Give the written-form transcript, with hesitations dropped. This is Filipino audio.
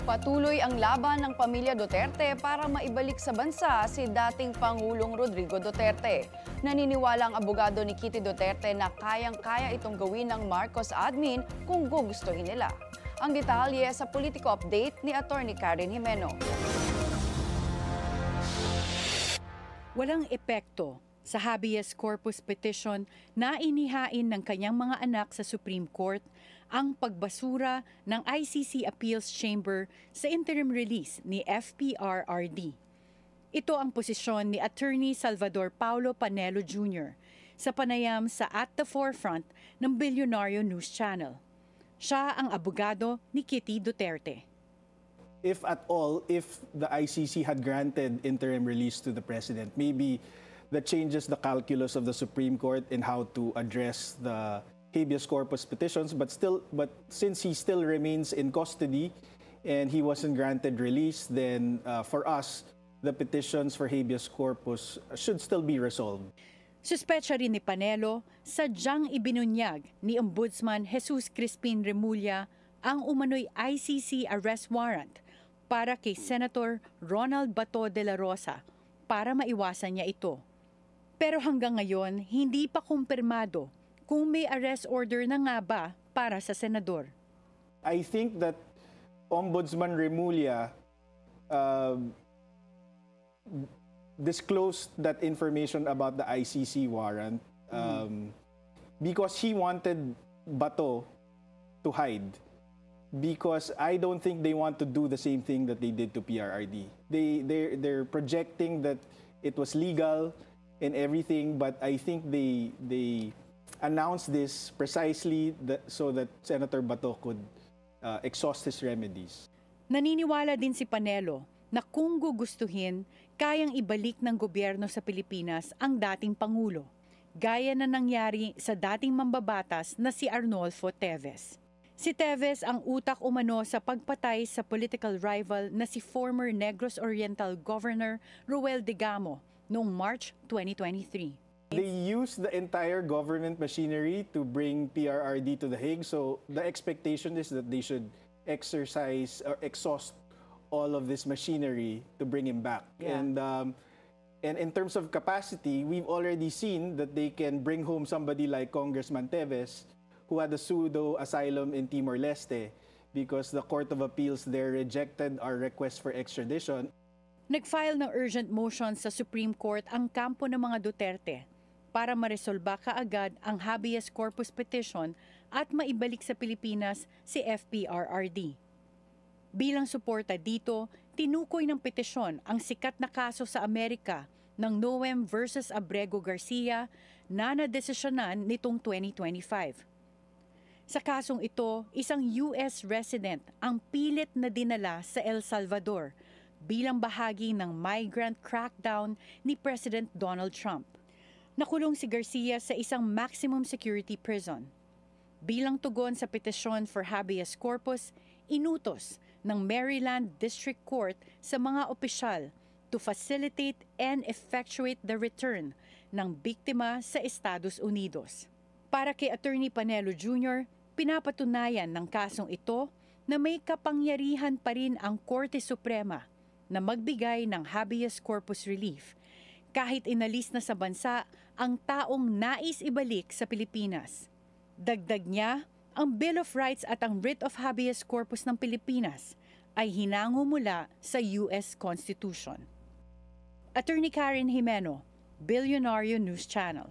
Patuloy ang laban ng pamilya Duterte para maibalik sa bansa si dating Pangulong Rodrigo Duterte. Naniniwala ang abogado ni Kitty Duterte na kayang-kaya itong gawin ng Marcos admin kung gugustuhin nila. Ang detalye sa Politico Update ni Atty. Karen Jimeno. Walang epekto sa habeas corpus petition na inihain ng kanyang mga anak sa Supreme Court ang pagbasura ng ICC Appeals Chamber sa interim release ni FPRRD. Ito ang posisyon ni Attorney Salvador Paulo Panelo Jr. sa panayam sa At the Forefront ng Bilyonaryo News Channel. Siya ang abogado ni Kitty Duterte. If at all, if the ICC had granted interim release to the president, maybe that changes the calculus of the Supreme Court in how to address the habeas corpus petitions, but since he still remains in custody and he wasn't granted release, then for us, the petitions for habeas corpus should still be resolved. Suspecha rin ni Panelo, sadyang ibinunyag ni Ombudsman Jesus Crispin Remulla ang umano'y ICC arrest warrant para kay Senator Ronald Bato de la Rosa para maiwasan niya ito. Pero hanggang ngayon, hindi pa kumpirmado kung may arrest order na nga ba para sa senador. I think that Ombudsman Remulla disclosed that information about the ICC warrant because he wanted Bato to hide. Because I don't think they want to do the same thing that they did to PRRD. They're projecting that it was legal and everything, but I think they announced this precisely so that Senator Bato could exhaust his remedies. Naniniwala din si Panelo na kung gugustuhin, kayang ibalik ng gobyerno sa Pilipinas ang dating Pangulo, gaya na nangyari sa dating mambabatas na si Arnolfo Teves. Si Teves ang utak umano sa pagpatay sa political rival na si former Negros Oriental Governor Roel Digamo noong March 2023. They used the entire government machinery to bring PRRD to The Hague, so the expectation is that they should exercise or exhaust all of this machinery to bring him back. Yeah. And in terms of capacity, we've already seen that they can bring home somebody like Congressman Teves, who had a pseudo-asylum in Timor-Leste because the Court of Appeals there rejected our request for extradition. Nag-file ng urgent motion sa Supreme Court ang kampo ng mga Duterte para maresolba kaagad ang habeas corpus petition at maibalik sa Pilipinas si FPRRD. Bilang suporta dito, tinukoy ng petisyon ang sikat na kaso sa Amerika ng Noem versus Abrego Garcia na nadesisyonan nitong 2025. Sa kasong ito, isang US resident ang pilit na dinala sa El Salvador bilang bahagi ng migrant crackdown ni President Donald Trump. Nakulong si Garcia sa isang maximum security prison. Bilang tugon sa petisyon for habeas corpus, inutos ng Maryland District Court sa mga opisyal to facilitate and effectuate the return ng biktima sa Estados Unidos. Para kay Attorney Panelo Jr., pinapatunayan ng kasong ito na may kapangyarihan pa rin ang Korte Suprema na magbigay ng habeas corpus relief kahit inalis na sa bansa ang taong nais ibalik sa Pilipinas. Dagdag niya, ang Bill of Rights at ang Writ of Habeas Corpus ng Pilipinas ay hinango mula sa US Constitution. Attorney Karen Jimeno, Bilyonaryo News Channel.